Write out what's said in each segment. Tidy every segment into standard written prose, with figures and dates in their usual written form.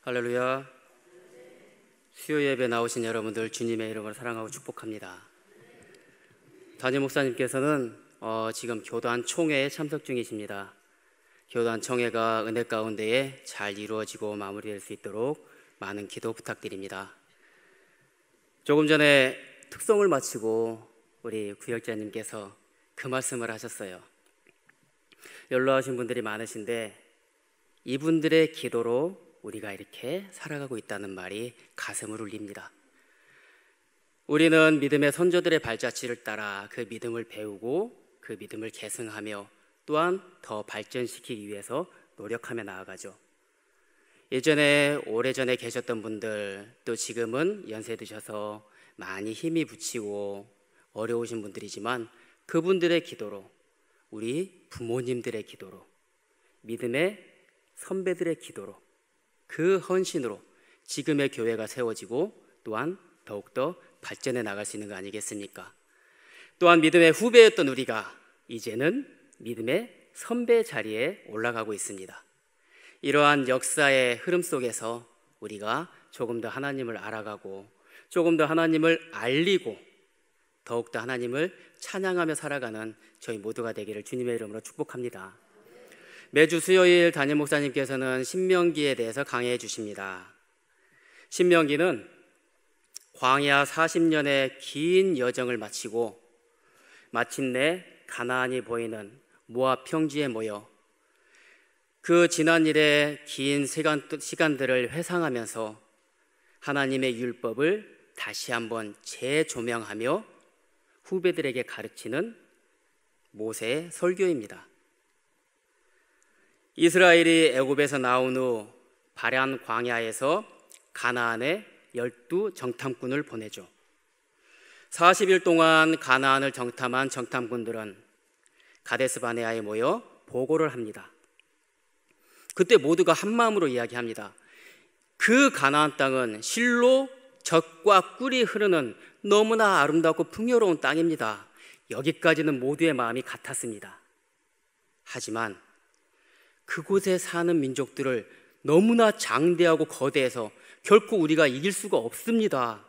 할렐루야. 수요 예배 나오신 여러분들 주님의 이름으로 사랑하고 축복합니다. 담임 목사님께서는 지금 교단 총회에 참석 중이십니다. 교단 총회가 은혜 가운데에 잘 이루어지고 마무리될 수 있도록 많은 기도 부탁드립니다. 조금 전에 특송을 마치고 우리 구역자님께서 그 말씀을 하셨어요. 연로하신 분들이 많으신데 이분들의 기도로 우리가 이렇게 살아가고 있다는 말이 가슴을 울립니다. 우리는 믿음의 선조들의 발자취를 따라 그 믿음을 배우고 그 믿음을 계승하며 또한 더 발전시키기 위해서 노력하며 나아가죠. 예전에 오래전에 계셨던 분들, 또 지금은 연세 드셔서 많이 힘이 붙이고 어려우신 분들이지만 그분들의 기도로, 우리 부모님들의 기도로, 믿음의 선배들의 기도로, 그 헌신으로 지금의 교회가 세워지고 또한 더욱더 발전해 나갈 수 있는 거 아니겠습니까? 또한 믿음의 후배였던 우리가 이제는 믿음의 선배 자리에 올라가고 있습니다. 이러한 역사의 흐름 속에서 우리가 조금 더 하나님을 알아가고 조금 더 하나님을 알리고 더욱더 하나님을 찬양하며 살아가는 저희 모두가 되기를 주님의 이름으로 축복합니다. 매주 수요일 담임 목사님께서는 신명기에 대해서 강해해 주십니다. 신명기는 광야 40년의 긴 여정을 마치고 마침내 가나안이 보이는 모압 평지에 모여 그 지난 일의 긴 시간들을 회상하면서 하나님의 율법을 다시 한번 재조명하며 후배들에게 가르치는 모세의 설교입니다. 이스라엘이 애굽에서 나온 후 바란 광야에서 가나안에 12 정탐꾼을 보내죠. 40일 동안 가나안을 정탐한 정탐꾼들은 가데스 바네아에 모여 보고를 합니다. 그때 모두가 한마음으로 이야기합니다. 그 가나안 땅은 실로 젖과 꿀이 흐르는 너무나 아름답고 풍요로운 땅입니다. 여기까지는 모두의 마음이 같았습니다. 하지만 그곳에 사는 민족들을 너무나 장대하고 거대해서 결코 우리가 이길 수가 없습니다.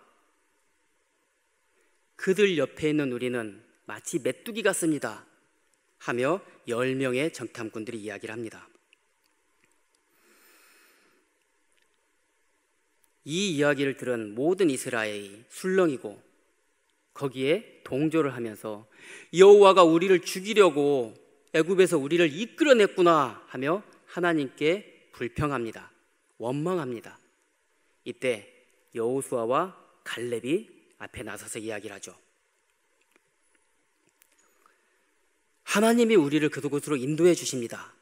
그들 옆에 있는 우리는 마치 메뚜기 같습니다. 하며 10명의 정탐꾼들이 이야기를 합니다. 이 이야기를 들은 모든 이스라엘이 술렁이고 거기에 동조를 하면서 여호와가 우리를 죽이려고 애굽에서 우리를 이끌어냈구나 하며 하나님께 불평합니다. 원망합니다. 이때 여호수아와 갈렙이 앞에 나서서 이야기를 하죠. 하나님이 우리를 그곳으로 인도해 주십니다.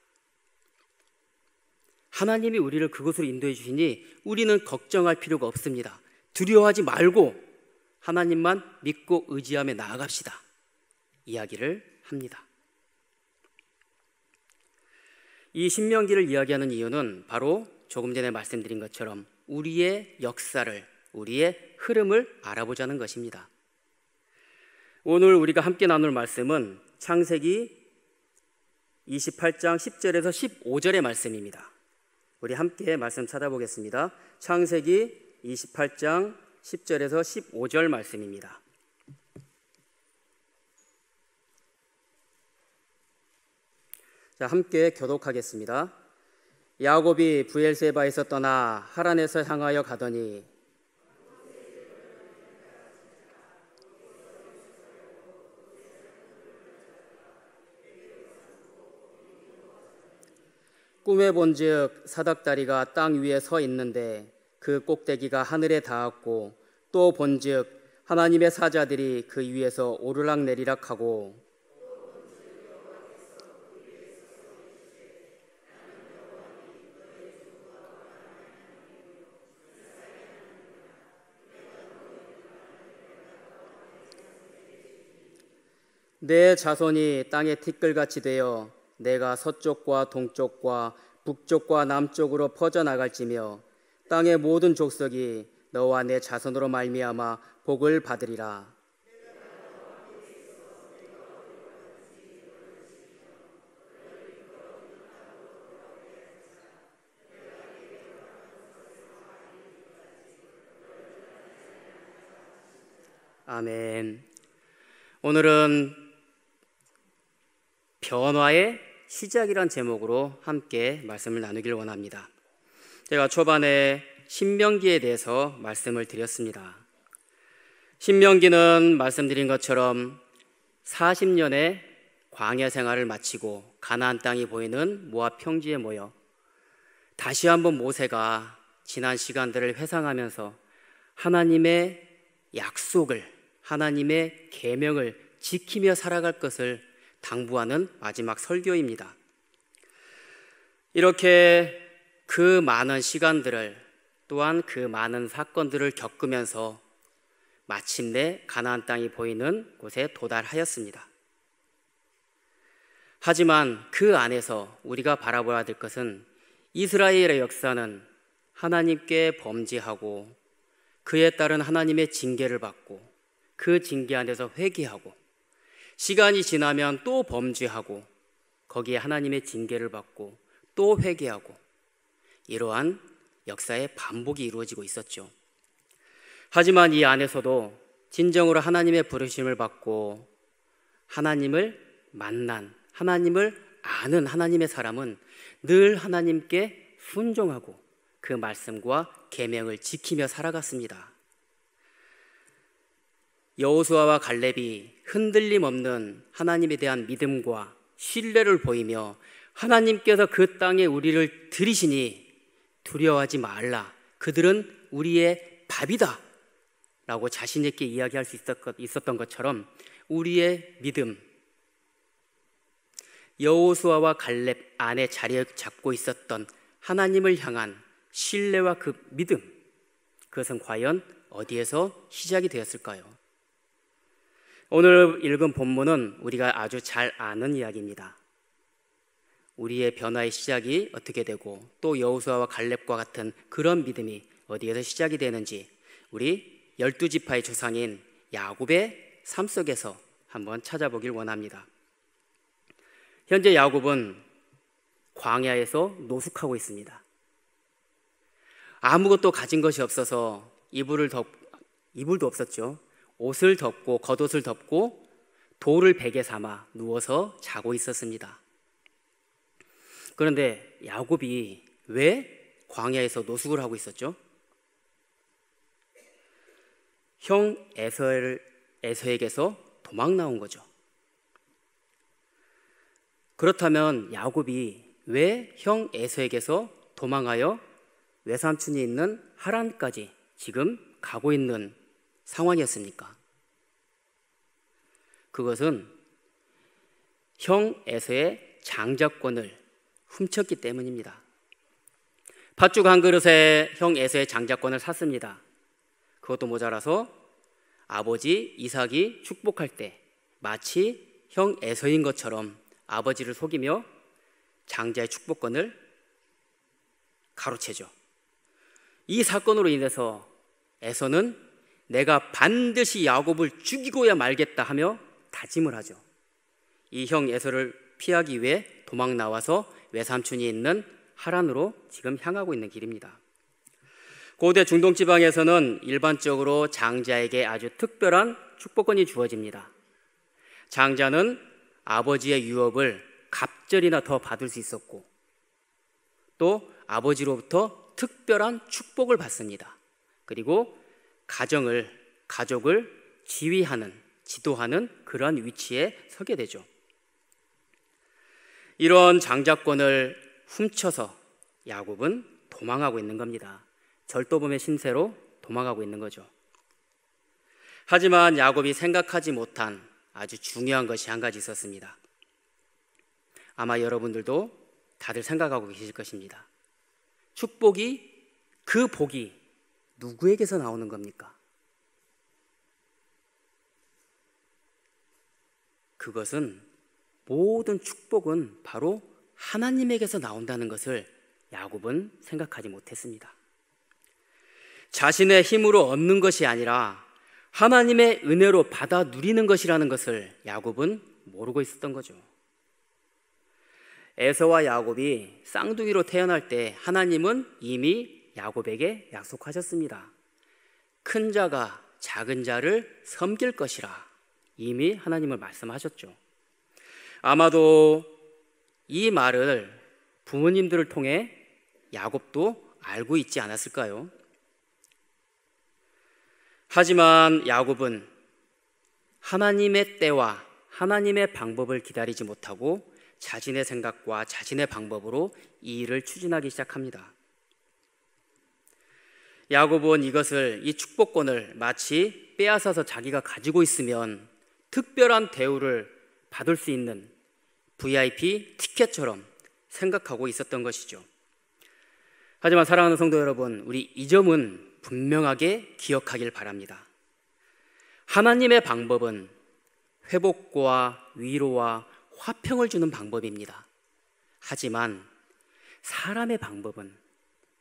하나님이 우리를 그곳으로 인도해 주시니 우리는 걱정할 필요가 없습니다. 두려워하지 말고 하나님만 믿고 의지하며 나아갑시다. 이야기를 합니다. 이 신명기를 이야기하는 이유는 바로 조금 전에 말씀드린 것처럼 우리의 역사를, 우리의 흐름을 알아보자는 것입니다. 오늘 우리가 함께 나눌 말씀은 창세기 28장 10절에서 15절의 말씀입니다. 우리 함께 말씀 찾아보겠습니다. 창세기 28장 10절에서 15절 말씀입니다. 자, 함께 교독하겠습니다. 야곱이 브엘세바에서 떠나 하란에서 향하여 가더니 꿈에 본즉 사닥다리가 땅 위에 서 있는데 그 꼭대기가 하늘에 닿았고 또 본즉 하나님의 사자들이 그 위에서 오르락내리락 하고 내 자손이 땅의 티끌같이 되어 내가 서쪽과 동쪽과 북쪽과 남쪽으로 퍼져나갈지며 땅의 모든 족속이 너와 내 자손으로 말미암아 복을 받으리라. 아멘. 오늘은 변화의 시작이란 제목으로 함께 말씀을 나누길 원합니다. 제가 초반에 신명기에 대해서 말씀을 드렸습니다. 신명기는 말씀드린 것처럼 40년의 광야 생활을 마치고 가나안 땅이 보이는 모압 평지에 모여 다시 한번 모세가 지난 시간들을 회상하면서 하나님의 약속을, 하나님의 계명을 지키며 살아갈 것을 당부하는 마지막 설교입니다. 이렇게 그 많은 시간들을, 또한 그 많은 사건들을 겪으면서 마침내 가나안 땅이 보이는 곳에 도달하였습니다. 하지만 그 안에서 우리가 바라봐야 될 것은 이스라엘의 역사는 하나님께 범죄하고 그에 따른 하나님의 징계를 받고 그 징계 안에서 회개하고 시간이 지나면 또 범죄하고 거기에 하나님의 징계를 받고 또 회개하고 이러한 역사의 반복이 이루어지고 있었죠. 하지만 이 안에서도 진정으로 하나님의 부르심을 받고 하나님을 만난, 하나님을 아는 하나님의 사람은 늘 하나님께 순종하고 그 말씀과 계명을 지키며 살아갔습니다. 여호수아와 갈렙이 흔들림 없는 하나님에 대한 믿음과 신뢰를 보이며 하나님께서 그 땅에 우리를 들이시니 두려워하지 말라, 그들은 우리의 밥이다 라고 자신 있게 이야기할 수 있었던 것처럼 우리의 믿음, 여호수아와 갈렙 안에 자리 잡고 있었던 하나님을 향한 신뢰와 그 믿음, 그것은 과연 어디에서 시작이 되었을까요? 오늘 읽은 본문은 우리가 아주 잘 아는 이야기입니다. 우리의 변화의 시작이 어떻게 되고 또 여호수아와 갈렙과 같은 그런 믿음이 어디에서 시작이 되는지 우리 12지파의 조상인 야곱의 삶 속에서 한번 찾아보길 원합니다. 현재 야곱은 광야에서 노숙하고 있습니다. 아무것도 가진 것이 없어서 이불도 없었죠. 옷을 덮고 겉옷을 덮고 돌을 베개 삼아 누워서 자고 있었습니다. 그런데 야곱이 왜 광야에서 노숙을 하고 있었죠? 형 에서에게서 도망 나온 거죠. 그렇다면 야곱이 왜 형 에서에게서 도망하여 외삼촌이 있는 하란까지 지금 가고 있는 상황이었습니까? 그것은 형 에서의 장자권을 훔쳤기 때문입니다. 팥죽 한 그릇에 형 에서의 장자권을 샀습니다. 그것도 모자라서 아버지 이삭이 축복할 때 마치 형 에서인 것처럼 아버지를 속이며 장자의 축복권을 가로채죠. 이 사건으로 인해서 에서는 내가 반드시 야곱을 죽이고야 말겠다 하며 다짐을 하죠. 이 형 에서를 피하기 위해 도망 나와서 외삼촌이 있는 하란으로 지금 향하고 있는 길입니다. 고대 중동 지방에서는 일반적으로 장자에게 아주 특별한 축복권이 주어집니다. 장자는 아버지의 유업을 갑절이나 더 받을 수 있었고 또 아버지로부터 특별한 축복을 받습니다. 그리고 가족을 지휘하는, 지도하는 그러한 위치에 서게 되죠. 이런 장자권을 훔쳐서 야곱은 도망하고 있는 겁니다. 절도범의 신세로 도망하고 있는 거죠. 하지만 야곱이 생각하지 못한 아주 중요한 것이 한 가지 있었습니다. 아마 여러분들도 다들 생각하고 계실 것입니다. 그 복이 누구에게서 나오는 겁니까? 그것은 모든 축복은 바로 하나님에게서 나온다는 것을 야곱은 생각하지 못했습니다. 자신의 힘으로 얻는 것이 아니라 하나님의 은혜로 받아 누리는 것이라는 것을 야곱은 모르고 있었던 거죠. 에서와 야곱이 쌍둥이로 태어날 때 하나님은 이미 야곱에게 약속하셨습니다. 큰 자가 작은 자를 섬길 것이라 이미 하나님은 말씀하셨죠. 아마도 이 말을 부모님들을 통해 야곱도 알고 있지 않았을까요? 하지만 야곱은 하나님의 때와 하나님의 방법을 기다리지 못하고 자신의 생각과 자신의 방법으로 이 일을 추진하기 시작합니다. 야곱은 이 축복권을 마치 빼앗아서 자기가 가지고 있으면 특별한 대우를 받을 수 있는 VIP 티켓처럼 생각하고 있었던 것이죠. 하지만 사랑하는 성도 여러분, 우리 이 점은 분명하게 기억하길 바랍니다. 하나님의 방법은 회복과 위로와 화평을 주는 방법입니다. 하지만 사람의 방법은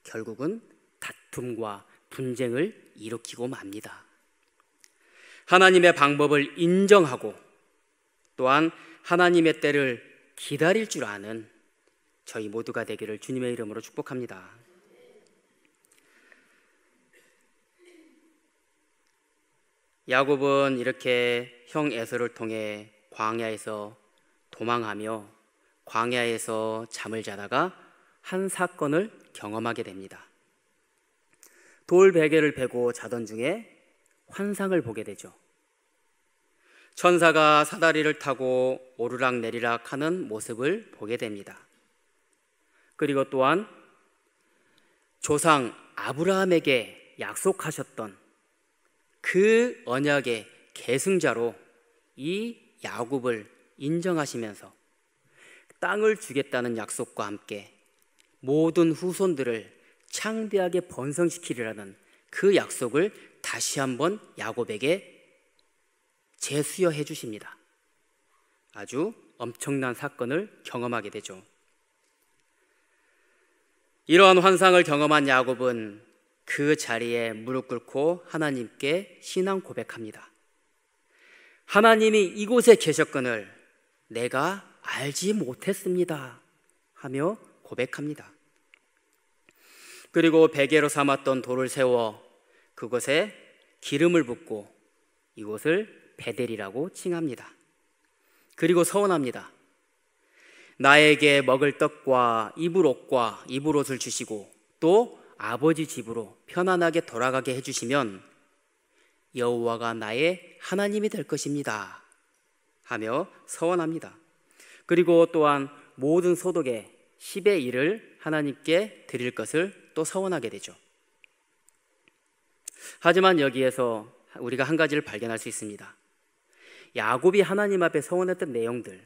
결국은 다툼과 분쟁을 일으키고 맙니다. 하나님의 방법을 인정하고 또한 하나님의 때를 기다릴 줄 아는 저희 모두가 되기를 주님의 이름으로 축복합니다. 야곱은 이렇게 형 에서를 통해 광야에서 도망하며 광야에서 잠을 자다가 한 사건을 경험하게 됩니다. 돌 베개를 베고 자던 중에 환상을 보게 되죠. 천사가 사다리를 타고 오르락내리락 하는 모습을 보게 됩니다. 그리고 또한 조상 아브라함에게 약속하셨던 그 언약의 계승자로 이 야곱을 인정하시면서 땅을 주겠다는 약속과 함께 모든 후손들을 창대하게 번성시키리라는 그 약속을 다시 한번 야곱에게 재수여해 주십니다. 아주 엄청난 사건을 경험하게 되죠. 이러한 환상을 경험한 야곱은 그 자리에 무릎 꿇고 하나님께 신앙 고백합니다. 하나님이 이곳에 계셨거늘 내가 알지 못했습니다 하며 고백합니다. 그리고 베개로 삼았던 돌을 세워 그곳에 기름을 붓고 이곳을 베델이라고 칭합니다. 그리고 서원합니다. 나에게 먹을 떡과 입을 옷과 입을 옷을 주시고 또 아버지 집으로 편안하게 돌아가게 해주시면 여호와가 나의 하나님이 될 것입니다 하며 서원합니다. 그리고 또한 모든 소득의 10의 1을 하나님께 드릴 것을 또 서원하게 되죠. 하지만 여기에서 우리가 한 가지를 발견할 수 있습니다. 야곱이 하나님 앞에 서원했던 내용들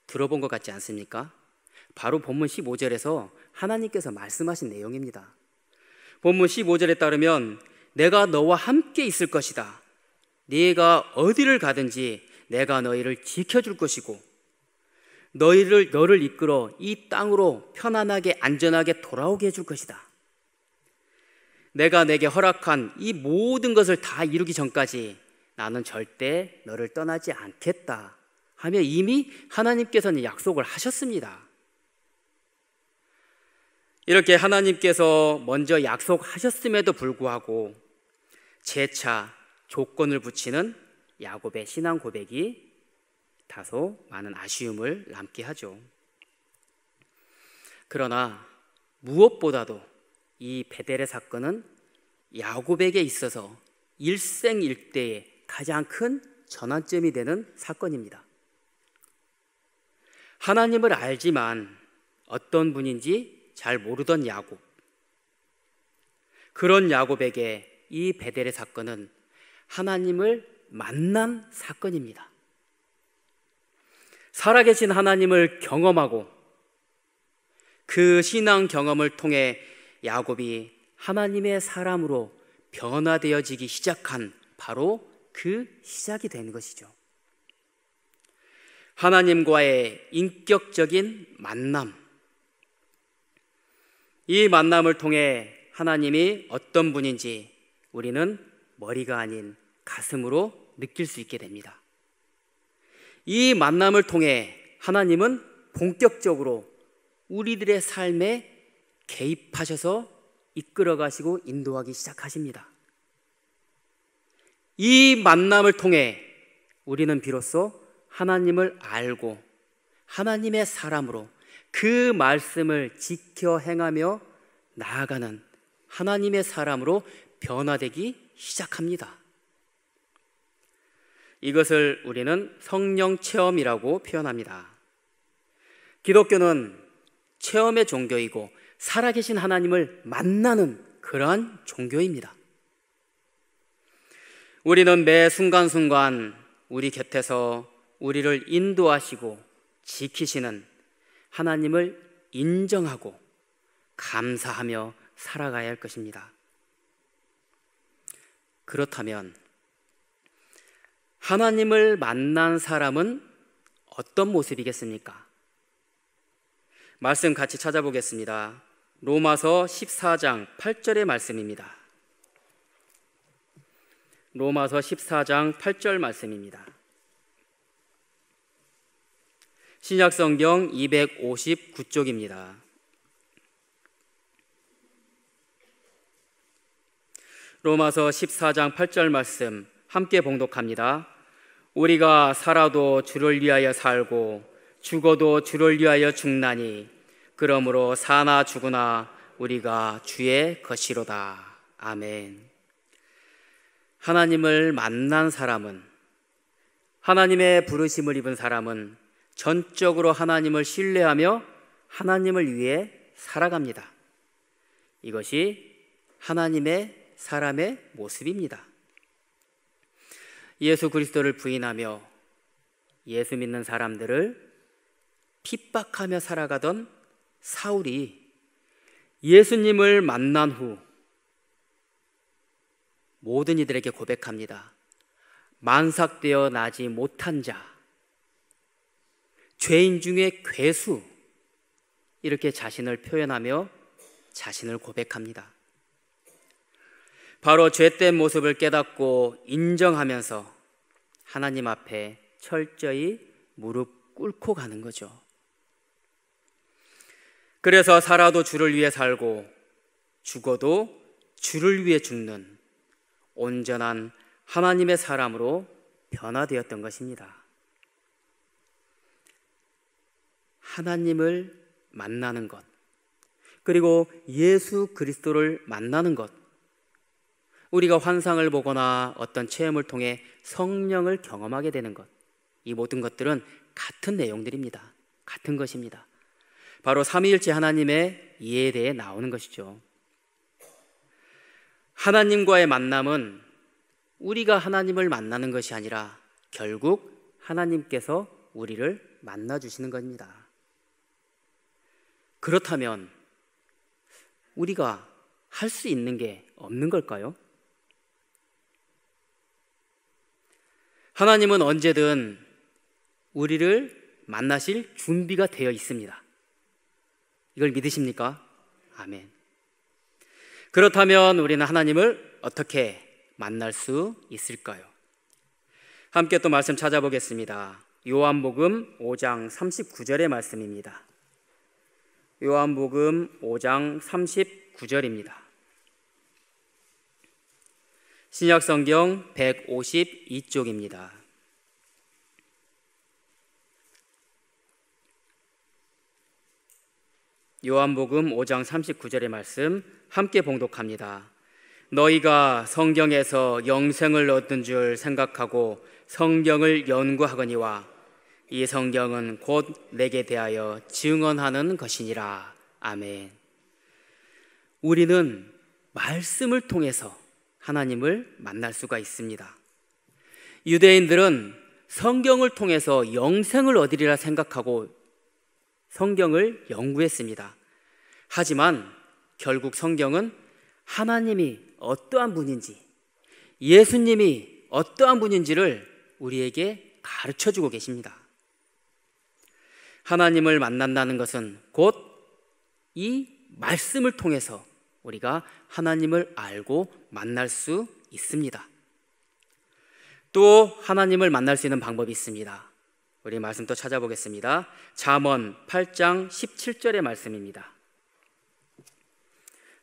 들어본 것 같지 않습니까? 바로 본문 15절에서 하나님께서 말씀하신 내용입니다. 본문 15절에 따르면 내가 너와 함께 있을 것이다. 네가 어디를 가든지 내가 너희를 지켜줄 것이고 너를 이끌어 이 땅으로 편안하게 안전하게 돌아오게 해줄 것이다. 내가 내게 허락한 이 모든 것을 다 이루기 전까지 나는 절대 너를 떠나지 않겠다 하며 이미 하나님께서는 약속을 하셨습니다. 이렇게 하나님께서 먼저 약속하셨음에도 불구하고 재차 조건을 붙이는 야곱의 신앙 고백이 다소 많은 아쉬움을 남게 하죠. 그러나 무엇보다도 이 베델의 사건은 야곱에게 있어서 일생일대의 가장 큰 전환점이 되는 사건입니다. 하나님을 알지만 어떤 분인지 잘 모르던 야곱, 그런 야곱에게 이 베델의 사건은 하나님을 만난 사건입니다. 살아계신 하나님을 경험하고 그 신앙 경험을 통해 야곱이 하나님의 사람으로 변화되어지기 시작한 바로 그 시작이 된 것이죠. 하나님과의 인격적인 만남, 이 만남을 통해 하나님이 어떤 분인지 우리는 머리가 아닌 가슴으로 느낄 수 있게 됩니다. 이 만남을 통해 하나님은 본격적으로 우리들의 삶에 개입하셔서 이끌어 가시고 인도하기 시작하십니다. 이 만남을 통해 우리는 비로소 하나님을 알고 하나님의 사람으로 그 말씀을 지켜 행하며 나아가는 하나님의 사람으로 변화되기 시작합니다. 이것을 우리는 성령 체험이라고 표현합니다. 기독교는 체험의 종교이고 살아계신 하나님을 만나는 그러한 종교입니다. 우리는 매 순간순간 우리 곁에서 우리를 인도하시고 지키시는 하나님을 인정하고 감사하며 살아가야 할 것입니다. 그렇다면 하나님을 만난 사람은 어떤 모습이겠습니까? 말씀 같이 찾아보겠습니다. 로마서 14장 8절의 말씀입니다. 로마서 14장 8절 말씀입니다. 신약성경 259쪽입니다. 로마서 14장 8절 말씀 함께 봉독합니다. 우리가 살아도 주를 위하여 살고 죽어도 주를 위하여 죽나니 그러므로 사나 죽으나 우리가 주의 것이로다. 아멘. 하나님을 만난 사람은, 하나님의 부르심을 입은 사람은 전적으로 하나님을 신뢰하며 하나님을 위해 살아갑니다. 이것이 하나님의 사람의 모습입니다. 예수 그리스도를 부인하며 예수 믿는 사람들을 핍박하며 살아가던 사울이 예수님을 만난 후 모든 이들에게 고백합니다. 만삭되어 나지 못한 자, 죄인 중에 괴수, 이렇게 자신을 표현하며 자신을 고백합니다. 바로 죄된 모습을 깨닫고 인정하면서 하나님 앞에 철저히 무릎 꿇고 가는 거죠. 그래서 살아도 주를 위해 살고 죽어도 주를 위해 죽는 온전한 하나님의 사람으로 변화되었던 것입니다. 하나님을 만나는 것, 그리고 예수 그리스도를 만나는 것, 우리가 환상을 보거나 어떤 체험을 통해 성령을 경험하게 되는 것, 이 모든 것들은 같은 내용들입니다. 같은 것입니다. 바로 삼위일체 하나님의 이해에 대해 나오는 것이죠. 하나님과의 만남은 우리가 하나님을 만나는 것이 아니라 결국 하나님께서 우리를 만나주시는 겁니다. 그렇다면 우리가 할 수 있는 게 없는 걸까요? 하나님은 언제든 우리를 만나실 준비가 되어 있습니다. 이걸 믿으십니까? 아멘. 그렇다면 우리는 하나님을 어떻게 만날 수 있을까요? 함께 또 말씀 찾아보겠습니다. 요한복음 5장 39절의 말씀입니다. 요한복음 5장 39절입니다. 신약성경 152쪽입니다. 요한복음 5장 39절의 말씀 함께 봉독합니다. 너희가 성경에서 영생을 얻은 줄 생각하고 성경을 연구하거니와 이 성경은 곧 내게 대하여 증언하는 것이니라. 아멘. 우리는 말씀을 통해서 하나님을 만날 수가 있습니다. 유대인들은 성경을 통해서 영생을 얻으리라 생각하고 성경을 연구했습니다. 하지만 결국 성경은 하나님이 어떠한 분인지, 예수님이 어떠한 분인지를 우리에게 가르쳐주고 계십니다. 하나님을 만난다는 것은 곧 이 말씀을 통해서 우리가 하나님을 알고 만날 수 있습니다. 또 하나님을 만날 수 있는 방법이 있습니다. 우리 말씀 또 찾아보겠습니다. 잠언 8장 17절의 말씀입니다.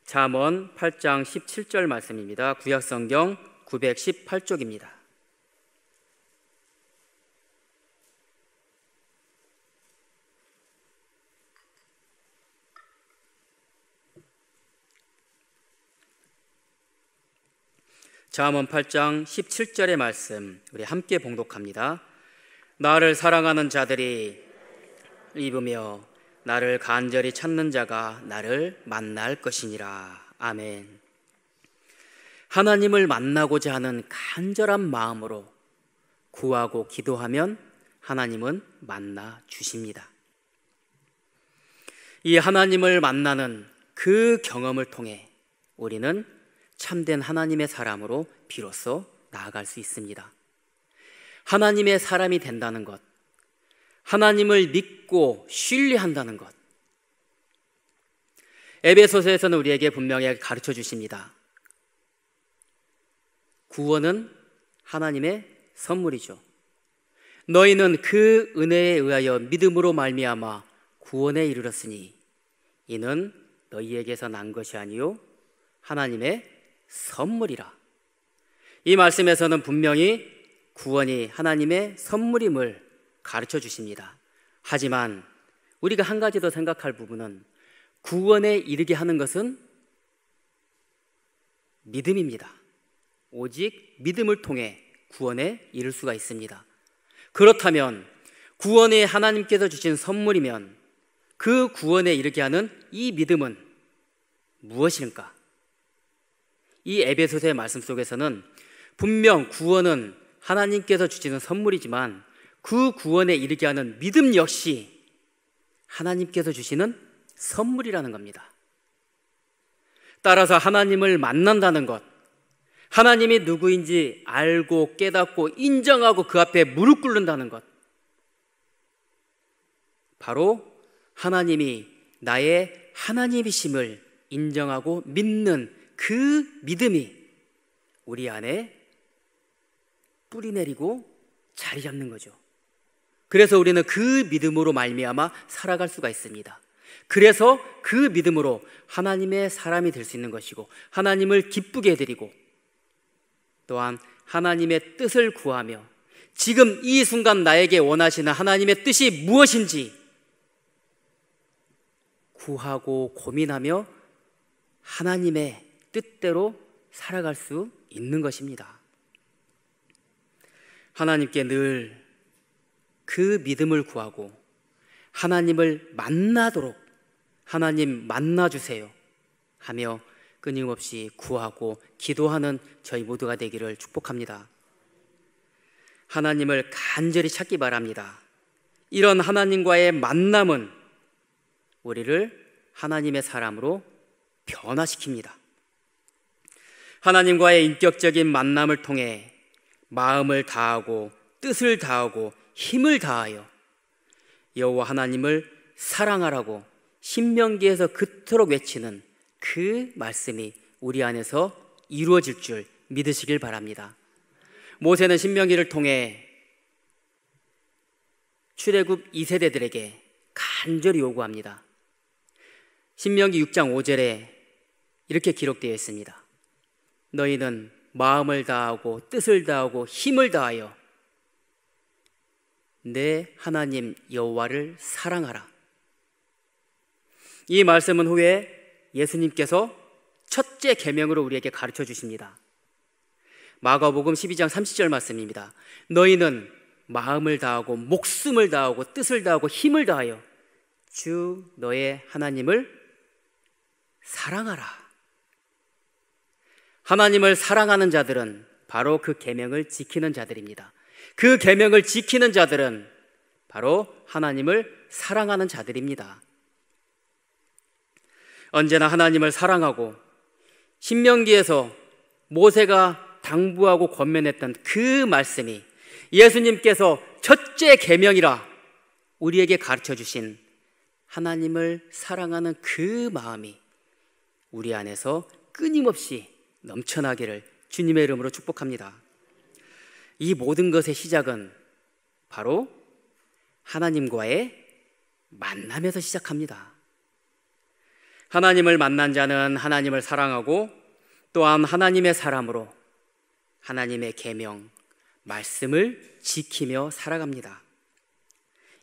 잠언 8장 17절 말씀입니다. 구약성경 918쪽입니다. 잠언 8장 17절의 말씀 우리 함께 봉독합니다. 나를 사랑하는 자들이 입으며 나를 간절히 찾는 자가 나를 만날 것이니라. 아멘. 하나님을 만나고자 하는 간절한 마음으로 구하고 기도하면 하나님은 만나 주십니다. 이 하나님을 만나는 그 경험을 통해 우리는 참된 하나님의 사람으로 비로소 나아갈 수 있습니다. 하나님의 사람이 된다는 것, 하나님을 믿고 신뢰한다는 것, 에베소서에서는 우리에게 분명히 가르쳐 주십니다. 구원은 하나님의 선물이죠. 너희는 그 은혜에 의하여 믿음으로 말미암아 구원에 이르렀으니 이는 너희에게서 난 것이 아니요 하나님의 선물이라. 이 말씀에서는 분명히 구원이 하나님의 선물임을 가르쳐 주십니다. 하지만 우리가 한 가지 더 생각할 부분은 구원에 이르게 하는 것은 믿음입니다. 오직 믿음을 통해 구원에 이를 수가 있습니다. 그렇다면 구원이 하나님께서 주신 선물이면 그 구원에 이르게 하는 이 믿음은 무엇일까? 이 에베소서의 말씀 속에서는 분명 구원은 하나님께서 주시는 선물이지만 그 구원에 이르게 하는 믿음 역시 하나님께서 주시는 선물이라는 겁니다. 따라서 하나님을 만난다는 것, 하나님이 누구인지 알고 깨닫고 인정하고 그 앞에 무릎 꿇는다는 것, 바로 하나님이 나의 하나님이심을 인정하고 믿는 그 믿음이 우리 안에 뿌리 내리고 자리 잡는 거죠. 그래서 우리는 그 믿음으로 말미암아 살아갈 수가 있습니다. 그래서 그 믿음으로 하나님의 사람이 될 수 있는 것이고 하나님을 기쁘게 해드리고 또한 하나님의 뜻을 구하며 지금 이 순간 나에게 원하시는 하나님의 뜻이 무엇인지 구하고 고민하며 하나님의 뜻대로 살아갈 수 있는 것입니다. 하나님께 늘 그 믿음을 구하고 하나님을 만나도록 하나님 만나주세요 하며 끊임없이 구하고 기도하는 저희 모두가 되기를 축복합니다. 하나님을 간절히 찾기 바랍니다. 이런 하나님과의 만남은 우리를 하나님의 사람으로 변화시킵니다. 하나님과의 인격적인 만남을 통해 마음을 다하고 뜻을 다하고 힘을 다하여 여호와 하나님을 사랑하라고 신명기에서 그토록 외치는 그 말씀이 우리 안에서 이루어질 줄 믿으시길 바랍니다. 모세는 신명기를 통해 출애굽 2세대들에게 간절히 요구합니다. 신명기 6장 5절에 이렇게 기록되어 있습니다. 너희는 마음을 다하고 뜻을 다하고 힘을 다하여 내 하나님 여호와를 사랑하라. 이 말씀은 후에 예수님께서 첫째 계명으로 우리에게 가르쳐 주십니다. 마가복음 12장 30절 말씀입니다. 너희는 마음을 다하고 목숨을 다하고 뜻을 다하고 힘을 다하여 주 너의 하나님을 사랑하라. 하나님을 사랑하는 자들은 바로 그 계명을 지키는 자들입니다. 그 계명을 지키는 자들은 바로 하나님을 사랑하는 자들입니다. 언제나 하나님을 사랑하고 신명기에서 모세가 당부하고 권면했던 그 말씀이 예수님께서 첫째 계명이라 우리에게 가르쳐 주신 하나님을 사랑하는 그 마음이 우리 안에서 끊임없이 넘쳐나기를 주님의 이름으로 축복합니다. 이 모든 것의 시작은 바로 하나님과의 만남에서 시작합니다. 하나님을 만난 자는 하나님을 사랑하고 또한 하나님의 사람으로 하나님의 계명, 말씀을 지키며 살아갑니다.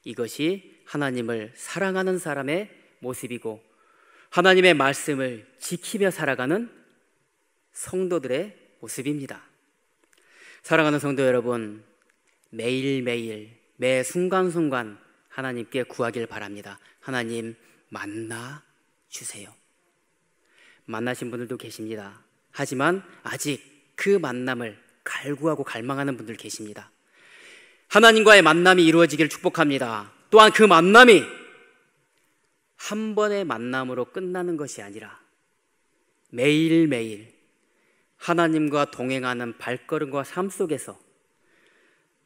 이것이 하나님을 사랑하는 사람의 모습이고 하나님의 말씀을 지키며 살아가는 성도들의 모습입니다. 사랑하는 성도 여러분, 매일매일 매 순간순간 하나님께 구하길 바랍니다. 하나님 만나 주세요. 만나신 분들도 계십니다. 하지만 아직 그 만남을 갈구하고 갈망하는 분들 계십니다. 하나님과의 만남이 이루어지기를 축복합니다. 또한 그 만남이 한 번의 만남으로 끝나는 것이 아니라 매일매일 하나님과 동행하는 발걸음과 삶 속에서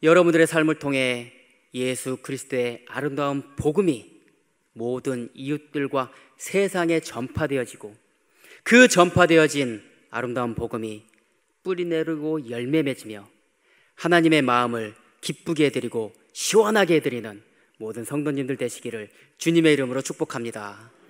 여러분들의 삶을 통해 예수 그리스도의 아름다운 복음이 모든 이웃들과 세상에 전파되어지고 그 전파되어진 아름다운 복음이 뿌리 내리고 열매 맺으며 하나님의 마음을 기쁘게 해드리고 시원하게 해드리는 모든 성도님들 되시기를 주님의 이름으로 축복합니다.